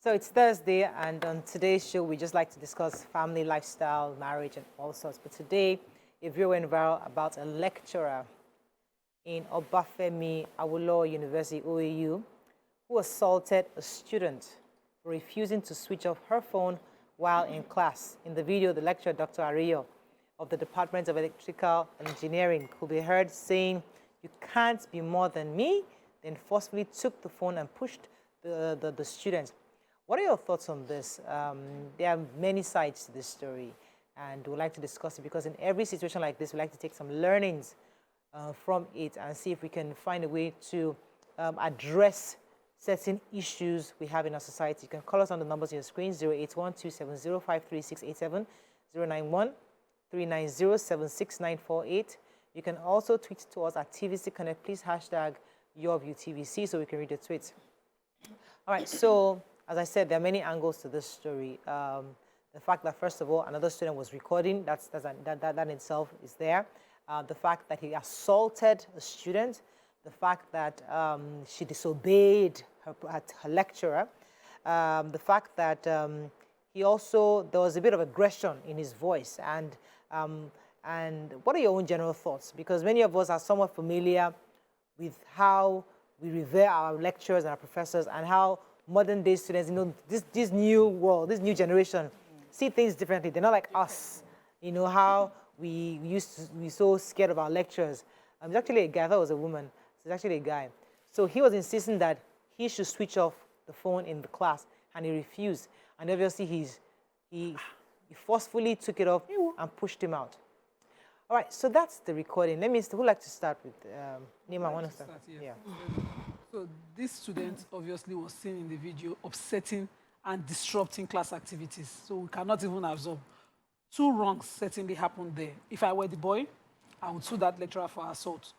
So it's Thursday, and on today's show, we just like to discuss family, lifestyle, marriage, and all sorts. But today, a video went viral about a lecturer in Obafemi Awolowo University, OAU, who assaulted a student for refusing to switch off her phone while in class. In the video, the lecturer, Dr. Ariyo, of the Department of Electrical Engineering, could be heard saying, "You can't be more than me," then forcefully took the phone and pushed the student. What are your thoughts on this? There are many sides to this story, and we'd like to discuss it because in every situation like this, we like to take some learnings from it and see if we can find a way to address certain issues we have in our society. You can call us on the numbers on your screen, 081-270-53687, 091-390-76948. You can also tweet to us at TVC Connect. Please hashtag YourViewTVC so we can read the tweets. All right, so as I said, there are many angles to this story. The fact that, first of all, another student was recording, that in itself is there. The fact that he assaulted a student, the fact that she disobeyed her lecturer, the fact that there was a bit of aggression in his voice. And what are your own general thoughts? Because many of us are somewhat familiar with how we revere our lecturers and our professors and how modern day students, this new world, this new generation, see things differently. They're not like us. How we used to be so scared of our lecturers. It's actually a guy. I thought it was a woman. It's actually a guy. So he was insisting that he should switch off the phone in the class, and he refused. And obviously, he forcefully took it off and pushed him out. All right, so that's the recording. Who'd like to start with? Nima, want to start? Yeah. So this student obviously was seen in the video upsetting and disrupting class activities. So we cannot even absorb. Two wrongs certainly happened there. If I were the boy, I would sue that lecturer for assault.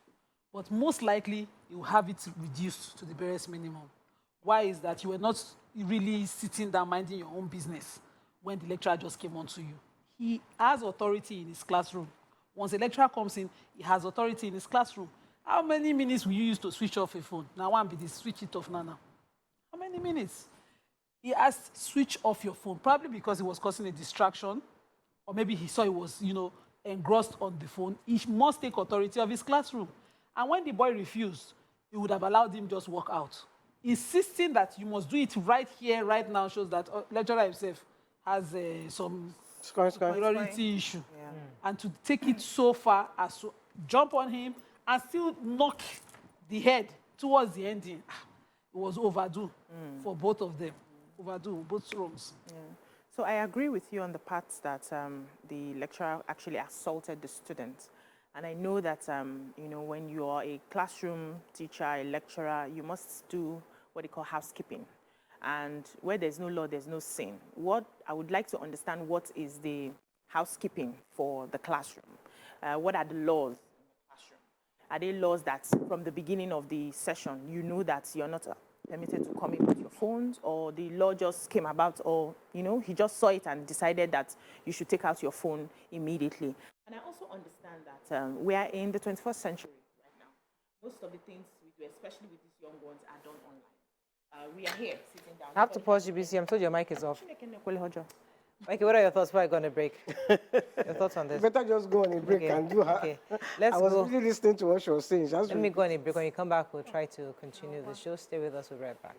But most likely, you will have it reduced to the barest minimum. Why is that? You were not really sitting down minding your own business when the lecturer just came on to you. He has authority in his classroom. Once a lecturer comes in, he has authority in his classroom. How many minutes will you use to switch off a phone? Now, one be this, switch it off now. How many minutes? He asked, switch off your phone, probably because it was causing a distraction, or maybe he saw he was, engrossed on the phone. He must take authority of his classroom. And when the boy refused, he would have allowed him just walk out. Insisting that you must do it right here, right now, shows that lecturer himself has some priority issue. Yeah. And to take it so far as to jump on him and still knock the head towards the ending, it was overdue for both of them. Overdue, both wrongs. Yeah. So I agree with you on the part that the lecturer actually assaulted the student. And I know that, when you are a classroom teacher, a lecturer, you must do what they call housekeeping. And where there's no law, there's no sin. What I would like to understand, what is the housekeeping for the classroom? What are the laws? Are there laws that from the beginning of the session, you know that you're not permitted to come in with your phones, or the law just came about, or, he just saw it and decided that you should take out your phone immediately? And I also understand that we are in the 21st century right now. Most of the things we do, especially with these young ones, are done online. We are here sitting down. I have to pause you, BC. I'm told your mic is off. Okay, what are your thoughts before I go on a break? Your thoughts on this? You better just go on a break and do her. Okay, let's go. I was really listening to what she was saying. Let me go on a break. When you come back, we'll try to continue the show. Stay with us. We'll be right back.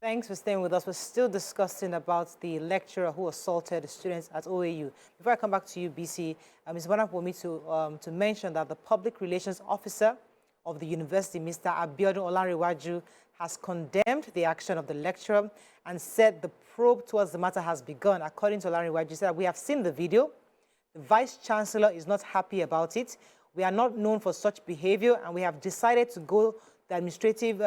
Thanks for staying with us. We're still discussing about the lecturer who assaulted the students at OAU. Before I come back to you, BC, it's wonderful for me to mention that the public relations officer of the university, Mr. Abiodun Olanrewaju, has condemned the action of the lecturer and said the probe towards the matter has begun. According to Olanrewaju, he said, "We have seen the video. The vice-chancellor is not happy about it. We are not known for such behavior, and we have decided to go the administrative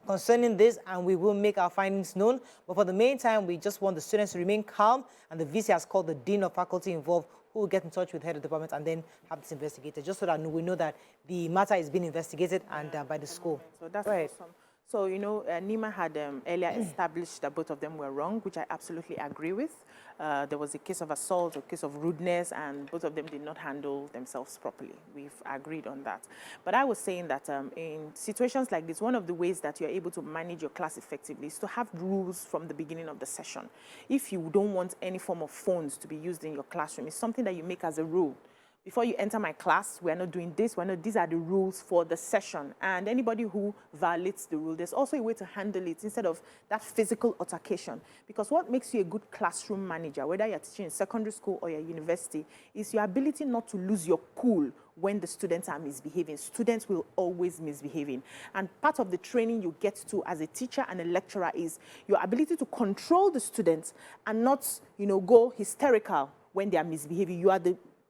concerning this, and we will make our findings known. But for the meantime, we just want the students to remain calm, and the VC has called the dean of faculty involved, who will get in touch with the head of department and then have this investigated, just so that we know that the matter is being investigated and by the school." So that's awesome. So, you know, Nima had earlier established that both of them were wrong, which I absolutely agree with. There was a case of assault, a case of rudeness, and both of them did not handle themselves properly. We've agreed on that. But I was saying that in situations like this, one of the ways that you're able to manage your class effectively is to have rules from the beginning of the session. If you don't want any form of phones to be used in your classroom, it's something that you make as a rule. Before you enter my class, we're not doing this, these are the rules for the session. And anybody who violates the rule, there's also a way to handle it instead of that physical altercation. Because what makes you a good classroom manager, whether you're teaching in secondary school or your university, is your ability not to lose your cool when the students are misbehaving. Students will always misbehaving. And part of the training you get to as a teacher and a lecturer is your ability to control the students and not, you know, go hysterical when they are misbehaving. You are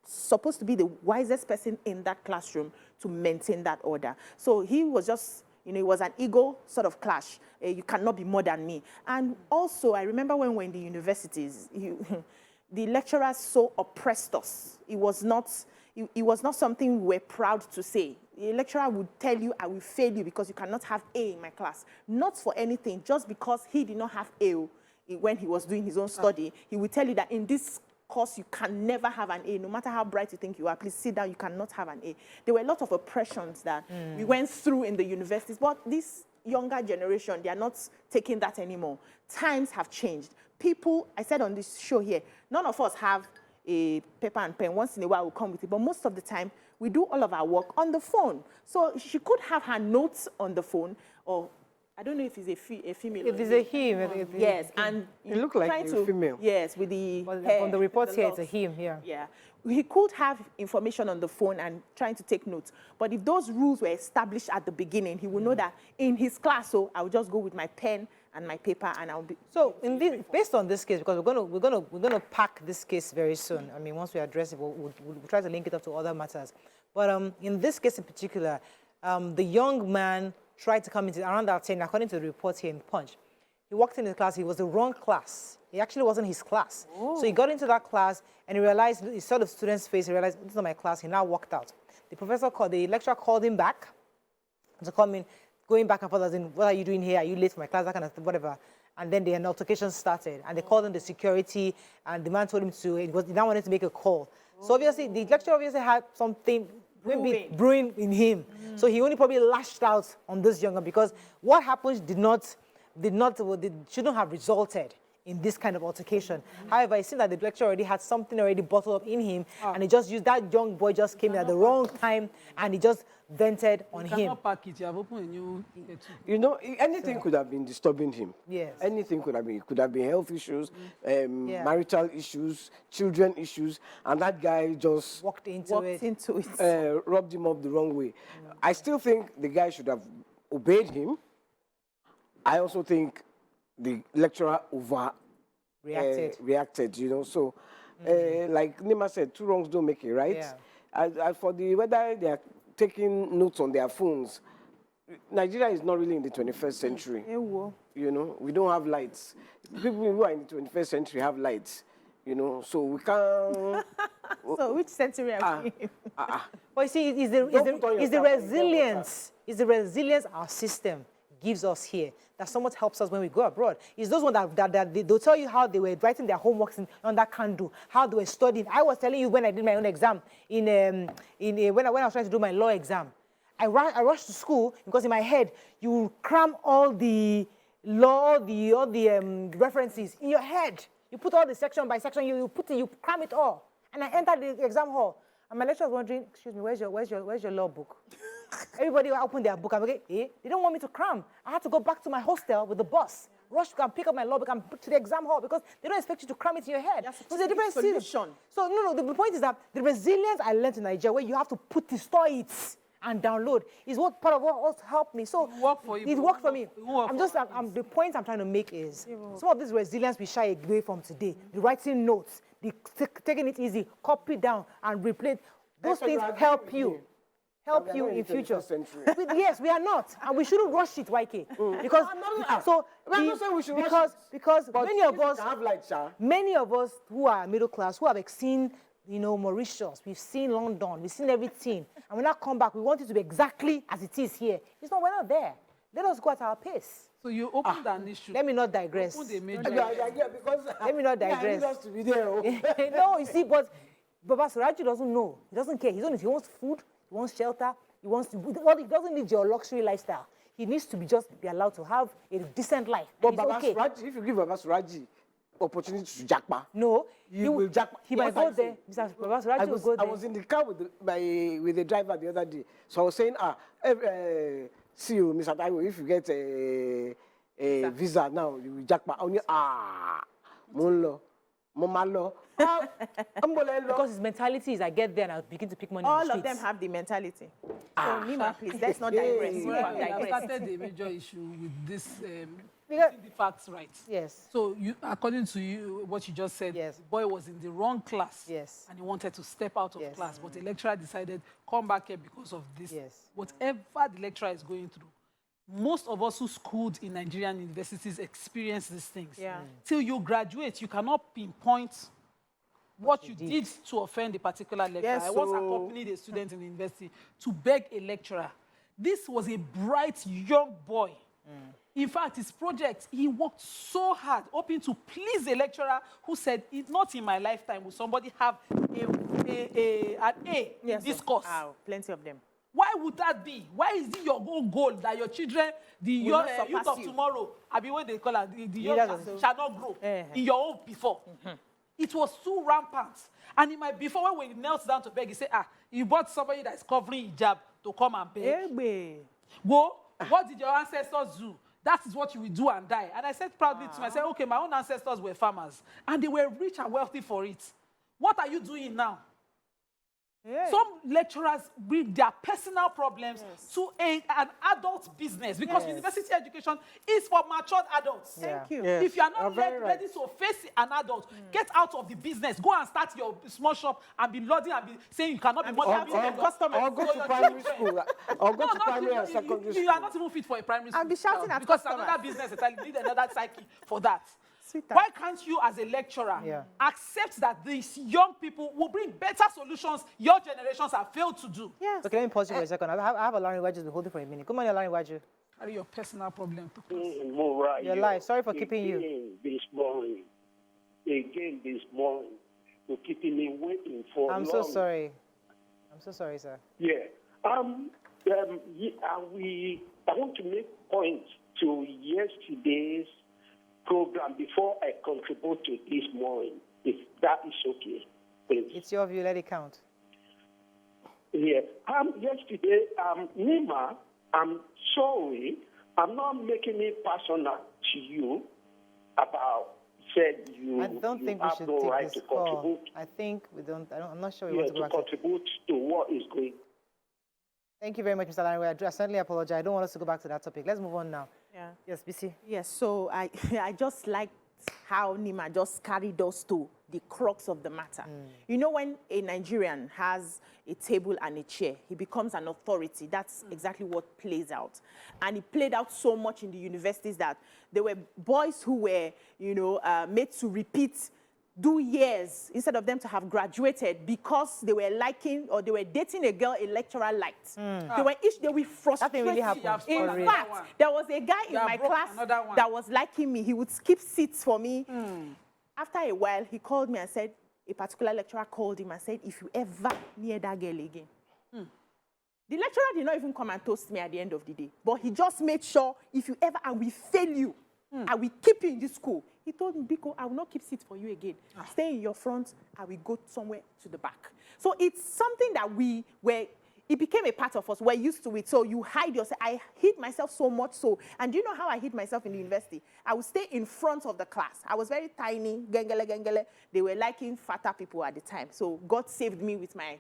supposed to be the wisest person in that classroom to maintain that order. So he was just, you know, it was an ego sort of clash. You cannot be more than me. And also, I remember when we were in the universities, the lecturers so oppressed us. It was not something we were proud to say. The lecturer would tell you, I will fail you because you cannot have A in my class. Not for anything, just because he did not have A when he was doing his own study. He would tell you that in this course, you can never have an A. No matter how bright you think you are, please sit down, you cannot have an A. There were a lot of oppressions that we went through in the universities, but this younger generation, they are not taking that anymore. Times have changed. People, I said on this show here, none of us have a paper and pen. Once in a while, we'll come with it, but most of the time, we do all of our work on the phone. So she could have her notes on the phone, or I don't know if it's a female. If it's a him. Yes, and it looked like a female. Yes, with the hair. On the reports here, it's a him here. Yeah. He could have information on the phone and trying to take notes. But if those rules were established at the beginning, he would know that in his class, so I'll just go with my pen and my paper and I'll be... So based on this case, because we're gonna pack this case very soon. I mean, once we address it, we'll try to link it up to other matters. But in this case in particular, the young man tried to come into around that 10, according to the report here in Punch. He walked into the class, he was the wrong class. It actually wasn't his class. Oh. So he got into that class and he realized, he saw the student's face, he realized, this is not my class, he now walked out. The lecturer called him back to come in, going back and forth, as in, what are you doing here? Are you late for my class? That kind of thing, whatever. And then the altercation started and they called in the security and the man told him he now wanted to make a call. Oh. So obviously, the lecturer obviously had something brewing in him. So he only probably lashed out on this younger because what happened shouldn't have resulted in this kind of altercation. However, it seems that the lecturer already had something already bottled up in him and he just used that young boy just came in at the wrong time and he just vented on him. You have opened a new... You know, anything could have been disturbing him. Yes. Anything could have been. It could have been health issues, marital issues, children issues, and that guy just walked into it. Rubbed him up the wrong way. I still think the guy should have obeyed him. I also think the lecturer reacted, you know. So, like Nima said, two wrongs don't make it right. Yeah. As for whether they are taking notes on their phones, Nigeria is not really in the 21st century. You know, we don't have lights. People who are in the 21st century have lights, you know, so we can't... So which century are we in? Well, you see, it's the resilience our system gives us here that somewhat helps us when we go abroad. It's those ones that they'll tell you how they were writing their homeworks on that candle, how they were studying. I was telling you when I did my own exam, when I was trying to do my law exam, I rushed to school because in my head, you cram all the law, all the references in your head. You put all the section by section, you cram it all. And I entered the exam hall. And my lecturer was wondering, excuse me, where's your law book? Everybody opened their book. I'm like, they don't want me to cram. I had to go back to my hostel with the bus, rush to pick up my law book and put to the exam hall because they don't expect you to cram it in your head. It's a different solution. So no, the point is that the resilience I learned in Nigeria, where you have to store it and download, is what part of what also helped me. So it worked for you. It worked for me. The point I'm trying to make is some of this resilience we shy away from today. The writing notes, the taking it easy, copy down and replay. Those things help you. Help you in future. Yes, we are not, and we shouldn't rush it, YK. Because many of us who are middle class, who have seen, Mauritius, we've seen London, we've seen everything, and when I come back, we want it to be exactly as it is here. We're not there. Let us go at our pace. So you opened an issue. Let me not digress. Opened a major Because Let me not digress. I need us to be there. No, you see, but Baba Suraji doesn't know. He doesn't care. He wants food, he wants shelter, he doesn't need your luxury lifestyle. He needs to be allowed to have a decent life. But Baba Suraji, if you give Baba Suraji opportunity to jackpot, no, he will jackpot. He might go there. Mr. Baba Suraji will go there. I was in the car with the driver the other day. So I was saying, see you, Mr. Taiwo, if you get a visa now, you will jackpot. Momalo. Because his mentality is I get there and I begin to pick money. All of them have the mentality. So Nima, please, let's not digress. I started a major issue with this, getting the facts right. Yes. So according to you, what you just said, yes. the boy was in the wrong class. Yes. And he wanted to step out of yes. class, but the lecturer decided, come back here because of this. Yes. Whatever the lecturer is going through, most of us who schooled in Nigerian universities experience these things. Yeah. Till you graduate, you cannot pinpoint what you did to offend a particular lecturer. Yes, I once accompanied a student in the university to beg a lecturer. This was a bright young boy. In fact, his project, he worked so hard, hoping to please a lecturer who said, not in my lifetime will somebody have an A in this course. Plenty of them. Why would that be? Why is it your own goal that your children, the youth of tomorrow, I mean, what they call it, the young shall not grow in your own before? It was too rampant. And in my before, when we knelt down to beg, he said, you bought somebody that's covering hijab to come and beg. Go, what did your ancestors do? That is what you will do and die. And I said proudly to myself, okay, my own ancestors were farmers, and they were rich and wealthy for it. What are you doing now? Yeah. Some lecturers bring their personal problems to an adult business because university education is for matured adults. Thank you. If you are not ready to face an adult, get out of the business. Go and start your small shop and be loading and be saying you cannot be more than or go to primary school. Or go to primary and secondary school. You are not even fit for a primary school. I'll be shouting at because customers. another business, you need another psyche for that. Sweetheart. Why can't you, as a lecturer, accept that these young people will bring better solutions your generations have failed to do? Yes. Okay, let me pause you for a second. I have a Larry Wedges holding for a minute. Good morning, Larry Wedges. Carry your personal problem to You're live. Sorry for keeping you. Again this morning, for keeping me waiting for I'm so sorry. I'm so sorry, sir. Yeah. I want to make points to yesterday's program before I contribute to this morning, if that is okay, please. It's your view, let it count. Yeah. Yesterday, Nima, I'm sorry, I'm not making it personal to you about said you. I don't think we should no take right this to call. contribute. I think we don't. I'm not sure we want to go back contribute to what is going. Thank you very much, Mr. Larry. I certainly apologize. I don't want us to go back to that topic. Let's move on now. Yeah. Yes, BC. Yes, so I just liked how Nima just carried us to the crux of the matter. You know, when a Nigerian has a table and a chair, he becomes an authority. That's exactly what plays out. And it played out so much in the universities that there were boys who were, you know, made to do years instead of them to have graduated because they were liking or they were dating a girl a lecturer liked. They were frustrated. That thing really happened. In fact, there was a guy in my class that was liking me. He would skip seats for me. After a while, he called me and said, a particular lecturer called him and said, if you ever near that girl again. The lecturer did not even come and toast me at the end of the day, but he just made sure if you ever, I will fail you. I will keep you in this school. He told me, Biko, I will not keep seats for you again. Stay in your front. I will go somewhere to the back. So it's something that it became a part of us. We're used to it. So you hide yourself. I hid myself so much so. And do you know how I hid myself in the university? I would stay in front of the class. I was very tiny, gengele. They were liking fatter people at the time. So God saved me with my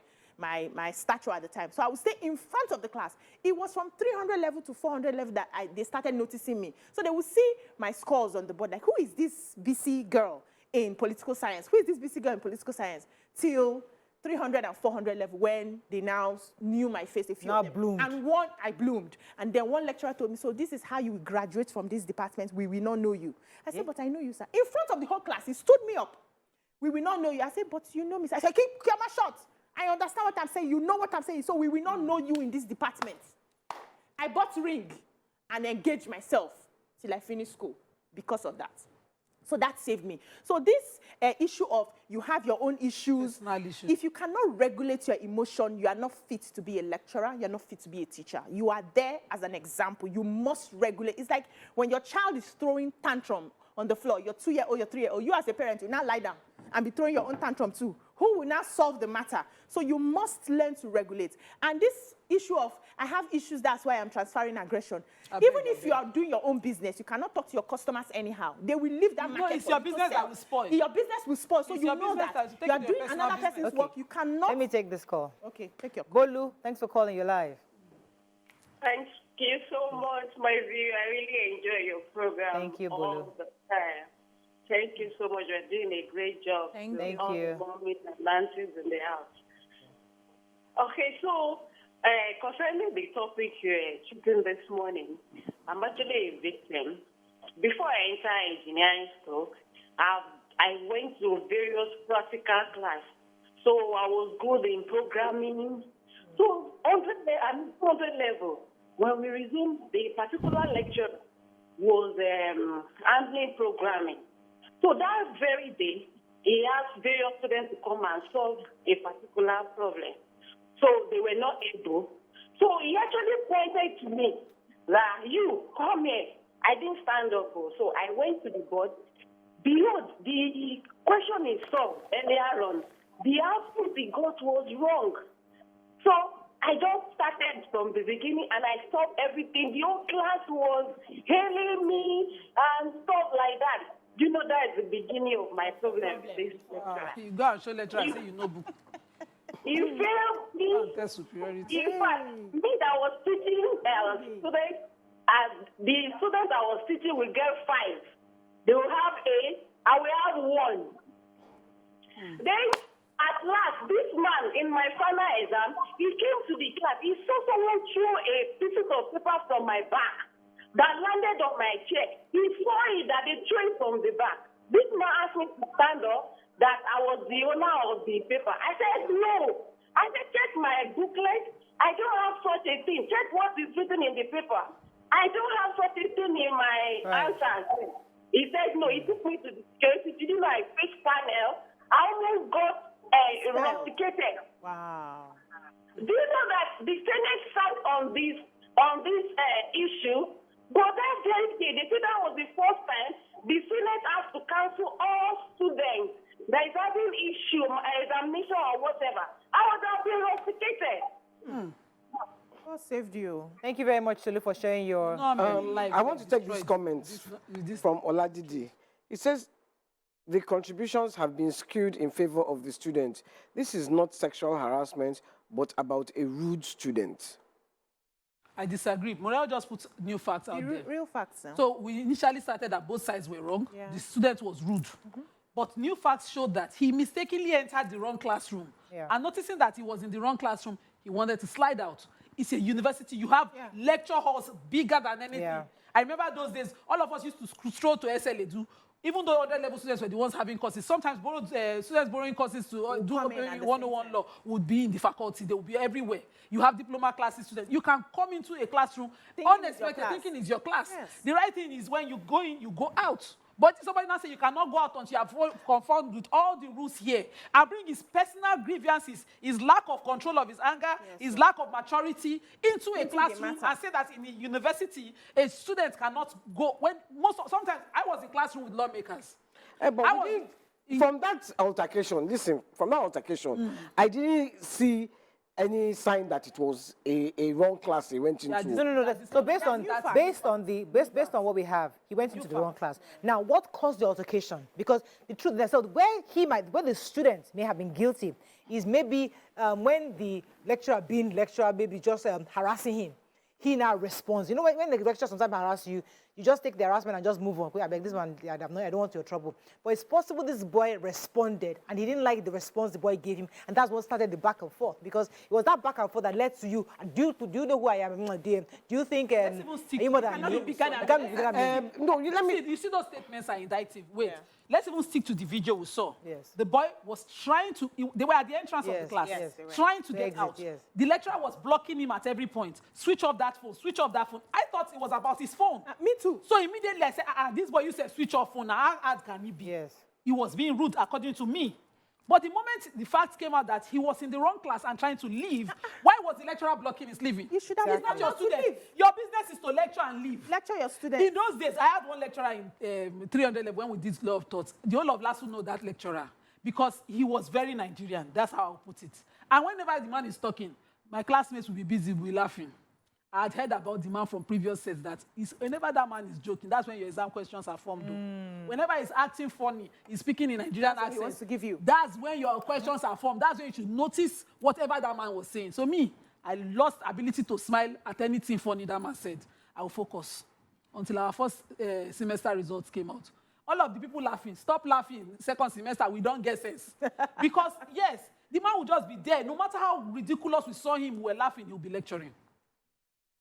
stature at the time. So I would stay in front of the class. It was from 300 level to 400 level that they started noticing me. So they would see my scores on the board, like, who is this BC girl in political science? Who is this BC girl in political science? Till 300 and 400 level when they now knew my face. Now bloomed. And I bloomed. And then one lecturer told me, so this is how you graduate from this department. We will not know you. I said, but I know you, sir. In front of the whole class, he stood me up. We will not know you. I said, but you know me, sir. I said, keep my shot. I understand what I'm saying. You know what I'm saying. So we will not know you in this department. I bought ring. and engage myself till I finish school because of that. So that saved me. So this issue of you have your own issues, Personal issues. if you cannot regulate your emotion, you are not fit to be a lecturer, you're not fit to be a teacher. You are there as an example. You must regulate. It's like when your child is throwing tantrum on the floor, your 2-year-old, your 3-year-old, you as a parent, you now lie down and be throwing your own tantrum too. Who will now solve the matter? So you must learn to regulate. And this issue of, I have issues, that's why I'm transferring aggression. Even if you are doing your own business, you cannot talk to your customers anyhow. They will leave that market. It's your business that will spoil. Your business will spoil. So It's you your know business that that you are will take doing your personal another person's business. work. You cannot. Let me take this call. Okay, take your Bolu, thanks for calling. You're live. Thank you so much, my view. I really enjoy your program. Thank you, Bolu. All the time. Thank you so much. You're doing a great job. Thank all you. the mommies and aunties in the house. Okay, so concerning the topic you're choosing this morning, I'm actually a victim. Before I enter engineering school, I went to various practical class. So I was good in programming. So on the level, when we resumed, the particular lecture was handling programming. So that very day, he asked various students to come and solve a particular problem. So they were not able. So he actually pointed to me that, you, come here. I didn't stand up. So I went to the board. Behold, the question is solved earlier on. The output he got was wrong. So I just started from the beginning and I stopped everything. The whole class was hailing me and stuff like that. You know, that is the beginning of my problem. You go and show lecturer and say you know book. You failed me. Test superiority. In fact, me that was teaching students, and the students that was teaching will get 5. They will have A, I will have 1. Then, at last, this man, in my final exam, he came to the class. He saw someone throw a piece of paper from my back that landed on my chair. He saw it that they threw it from the back. This man asked me to stand up, that I was the owner of the paper. I said, no. I said, check my booklet. I don't have such a thing. Check what is written in the paper. I don't have such a thing in my answers. He said, no. He took me to the security. Did you know I fixed panel? I almost got rusticated. Wow. Do you know that the Senate sat on this issue? But that very day, they said that was the first time the Senate has to cancel all students that is having issue, examination or whatever. I would have been rusticated. God saved you. Thank you very much, Tolu, for sharing your... I want to take this comment from Oladidi. It says, the contributions have been skewed in favor of the student. This is not sexual harassment, but about a rude student. I disagree. Morel just put new facts out there. Real facts. Huh? So we initially started that both sides were wrong. Yeah. The student was rude. But new facts showed that he mistakenly entered the wrong classroom. Yeah. And noticing that he was in the wrong classroom, he wanted to slide out. It's a university. You have lecture halls bigger than anything. Yeah. I remember those days, all of us used to stroll to SLA. Even though other level students were the ones having courses, sometimes students borrowing courses to do 101 law would be in the faculty. They would be everywhere. You have diploma classes students. You can come into a classroom unexpected, thinking it's your class. Yes. The right thing is when you go in, you go out. But somebody now say you cannot go out until you have conformed with all the rules here and bring his personal grievances, his lack of control of his anger, his lack of maturity into a classroom and say that in a university, a student cannot go. Sometimes I was in classroom with lawmakers. From that altercation, I didn't see any sign that it was a wrong class he went into. No. So based on what we have, he went into the wrong class. Now, what caused the altercation? Because the truth is, so where the student may have been guilty is maybe when the lecturer maybe just harassing him, he now responds. You know, when the lecturer sometimes harass you, you just take the harassment and just move on. I beg this one, I don't want your trouble. But it's possible this boy responded and he didn't like the response the boy gave him, and that's what started the back and forth. Because it was that back and forth that led to you. Do you know who I am? Do you think are you more than me? No, you see those statements are indictive. Wait. Yeah. Let's even stick to the video we saw. Yes. The boy was trying to, they were at the entrance of the class, trying to get out. Yes. The lecturer was blocking him at every point. Switch off that that phone, switch off that phone. I thought it was about his phone. Me too. So immediately I said, this boy, you said switch off phone. Now, how hard can he be? Yes. He was being rude according to me. But the moment the fact came out that he was in the wrong class and trying to leave, why was the lecturer blocking his leaving? You should have He's not your allowed to student. leave. Your business is to lecture and leave. Lecture your students. In those days, I had one lecturer in 300 level when we did law of thoughts. The whole of LASU know that lecturer because he was very Nigerian. That's how I'll put it. And whenever the man is talking, my classmates will be busy, will be laughing. I had heard about the man from previous sets that whenever that man is joking, that's when your exam questions are formed. Whenever he's acting funny, he's speaking in Nigerian accent. He wants to give you. That's when your questions are formed. That's when you should notice whatever that man was saying. So me, I lost ability to smile at anything funny that man said. I will focus until our first semester results came out. All of the people laughing, stop laughing. Second semester, we don't get sense. Because yes, the man will just be there. No matter how ridiculous we saw him, we were laughing, he'll be lecturing.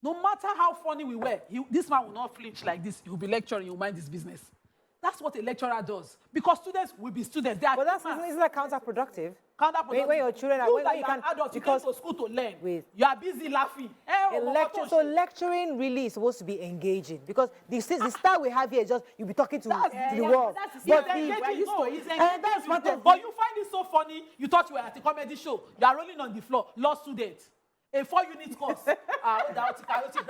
No matter how funny we were, this man will not flinch like this. He will be lecturing, he will mind his business. That's what a lecturer does. Because students will be students. But isn't that counterproductive? Counterproductive. When your children are, when you can adults, because you go to school to learn. Wait. You are busy laughing. So lecturing really is supposed to be engaging because the style we have here is just you'll be talking to the world. That's But that's but you find it so funny. You thought you were at a comedy show. You are rolling on the floor. Law student. A 4-unit course.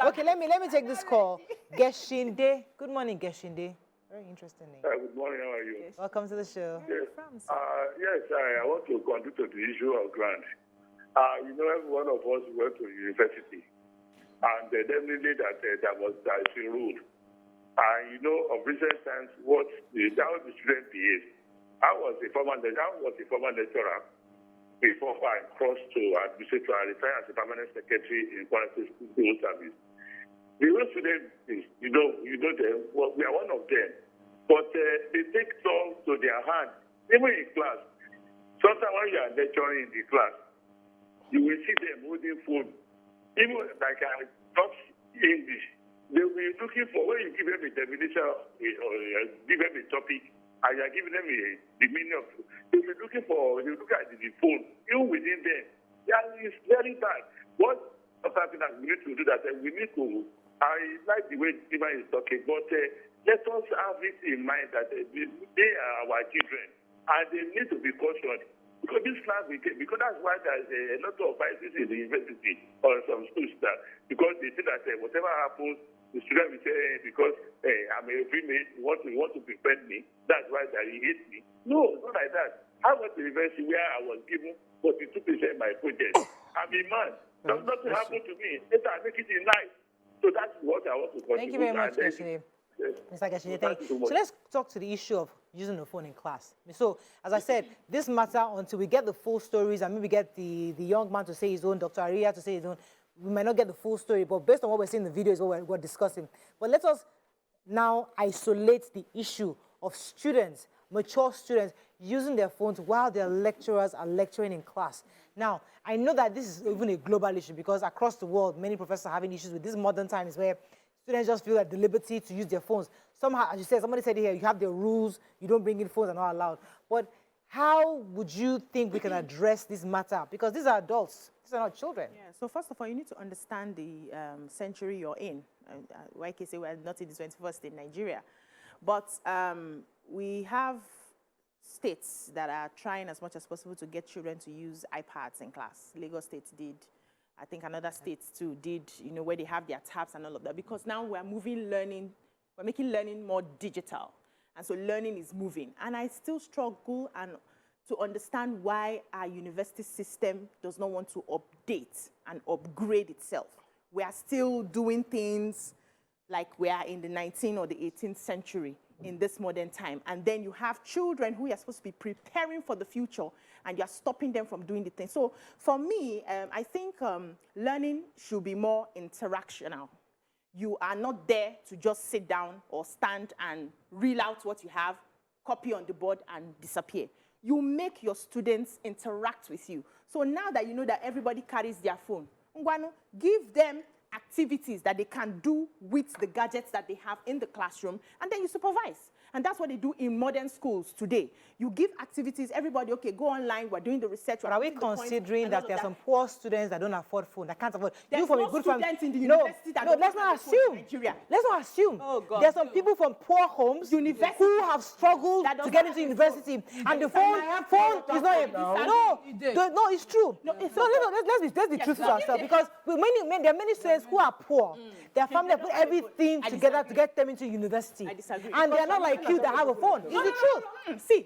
Okay, let me take this call. Geshinde. Good morning, Geshinde. Very interesting name. Good morning, how are you? Welcome to the show. Yes, I want to contribute to the issue of grant. You know, every one of us went to university, and definitely that's a rule. And you know, of recent times, how the student behaves. I was a former lecturer before I crossed to administrator. I retired as a permanent secretary in quality school service. The old students, you know them. Well, we are one of them, but they take songs to their hand, even in class. Sometimes when you are lecturing in the class, you will see them holding phone. Even like I taught English, they will be looking for when you give them a definition or give them a topic, and you are giving them the meaning of it. They will be looking for. They will look at the phone. Even within them, that is very bad. What something that we need to do that we need to. I like the way Ivan is talking, but let us have it in mind that they are our children and they need to be cautioned. Because this class, because that's why there's a lot of biases in the university or some schools because they say that whatever happens, the student will say, because I'm a female, you want to befriend me, that's why he hates me. No, it's not like that. I went to the university where I was given 42% my project. I'm a man. Nothing happened to me. Later, I make it in life. So that's what I want to contribute. Thank you very much, Geshinde. Mr. Geshinde, thank you. So let's talk to the issue of using the phone in class. So, as I said, this matter until we get the full stories and maybe get the young man to say his own, Dr. Ariyo to say his own, we might not get the full story, but based on what we're seeing in the video is what we're discussing. But let us now isolate the issue of students, mature students, using their phones while their lecturers are lecturing in class. Now, I know that this is even a global issue because across the world, many professors are having issues with this modern times where students just feel at the liberty to use their phones. Somehow, as you said, somebody said here, you have the rules, you don't bring in phones, are not allowed. But how would you think we can address this matter? Because these are adults, these are not children. Yeah, so first of all, you need to understand the century you're in. Like I say, we're not in the 21st in Nigeria. But we have states that are trying as much as possible to get children to use iPads in class. Lagos State did. I think another state too did, you know, where they have their tabs and all of that. Because now we're making learning more digital. And so learning is moving. And I still struggle to understand why our university system does not want to update and upgrade itself. We are still doing things like we are in the 19th or the 18th century in this modern time. And then you have children who are supposed to be preparing for the future and you're stopping them from doing the thing. So for me, I think learning should be more interactional. You are not there to just sit down or stand and reel out what you have, copy on the board and disappear. You make your students interact with you. So now that you know that everybody carries their phone, give them activities activities that they can do with the gadgets that they have in the classroom, and then you supervise. And that's what they do in modern schools today. You give activities, everybody, okay, go online, we're doing the research. But are we considering that there are some poor students that don't afford phone, that can't afford? There's you from no a good students family. in the No, university that no, don't let's have not a phone in assume. Nigeria. Let's not assume. Oh, God. There's some people from poor homes who have struggled That to does get not into have a university, and the Yes, phone and I have is not a, no, He did. no, it's true. No, it's So let's be truthful to ourselves, because there are many students who are poor. Their family have put everything I together disagree. to get them into university. I disagree. And they're not like you that have a phone. It's the truth. See,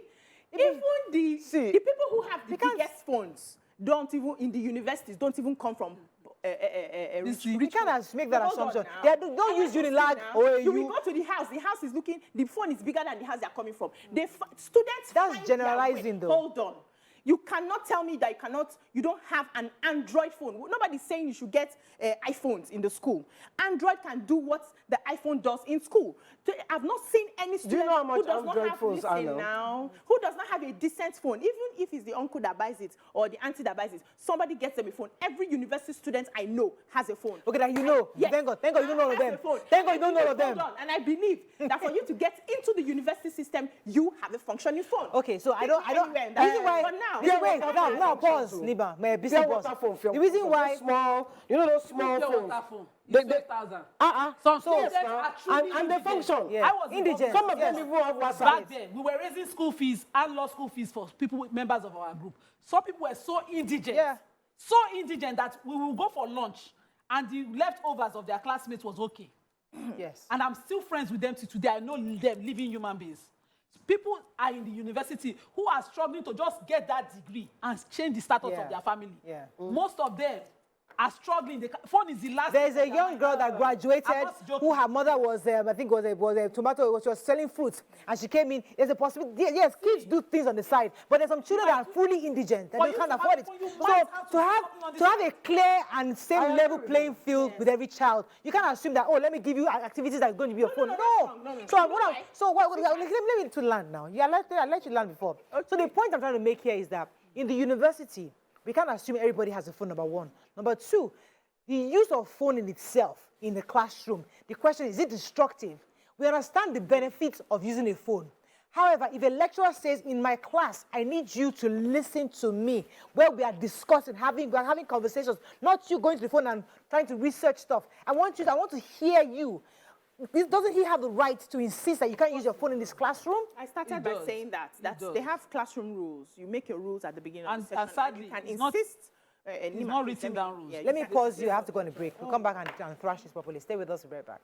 even the people who have the Because- biggest phones don't even, in the universities, don't even come from We can't make that Hold on assumption. now. Don't use Let us Unilag see now. or You will you. go to the house is looking, the phone is bigger than the house they're coming from. Students That's find their generalizing, way. though. Hold on. You cannot tell me that you don't have an Android phone. Nobody's saying you should get iPhones in the school. Android can do what the iPhone does in school. I've not seen any student know how much who does Android not have, phones are listen now? now, who does not have a decent phone, even if it's the uncle that buys it or the auntie that buys it, somebody gets them a phone. Every university student I know has a phone. Okay, that you know. Yes. Thank God you don't know all of Has them. a phone. Thank God you don't know all of them. Hold on. And I believe that for you to get into the university system, you have a functioning phone. Okay, so I don't. Anywhere in The reason that- why. but now- Yeah, wait, Yeah, now pause, Niba. My busy Pure boss. water phone, The reason why. small, you know those small Pure phones. water phone. They- It's 12,000. So, Some students now, are truly and they indigent. function. Yeah. I was Indigent. Some of them Yes. even have WhatsApp. Back then, we were raising school fees and low school fees for people, members of our group. Some people were so indigent, Yeah. so indigent that we will go for lunch and the leftovers of their classmates was okay. Yes. And I'm still friends with them till today. I know them, living human beings. People are in the university who are struggling to just get that degree and change the status Yeah. of their family. Yeah. Most of them are struggling. The phone is the last. There's a thing young girl that graduated I'm not joking. who her mother was, I think, was a tomato. She was selling fruits, and she came in. There's a possibility. Yes, kids do things on the side, but there's some children that are fully indigent and For they you can't to afford have- it. for you So might have to have something on the to have a side. clear and same agree level with playing field with every child, you can't assume that, oh, let me give you activities that are going to be your phone. no, No. that's wrong. No. So You know why? let me to land now. I let you land before. So the point I'm trying to make here is that in the university, we can't assume everybody has a phone, number one. Number two, the use of phone in itself in the classroom, the question is it destructive? We understand the benefits of using a phone. However, if a lecturer says, in my class, I need you to listen to me, where we are discussing, we are having conversations, not you going to the phone and trying to research stuff. I want to hear you. Doesn't he have the right to insist that you can't use your phone in this classroom? I started It by does. saying that It does. they have classroom rules. You make your rules at the beginning of And- the session. and sadly, you can it's not- insist. it's not written down rules. Let me pause you. I have to go on a break. We'll come back and thrash this properly. Stay with us. We'll be right back.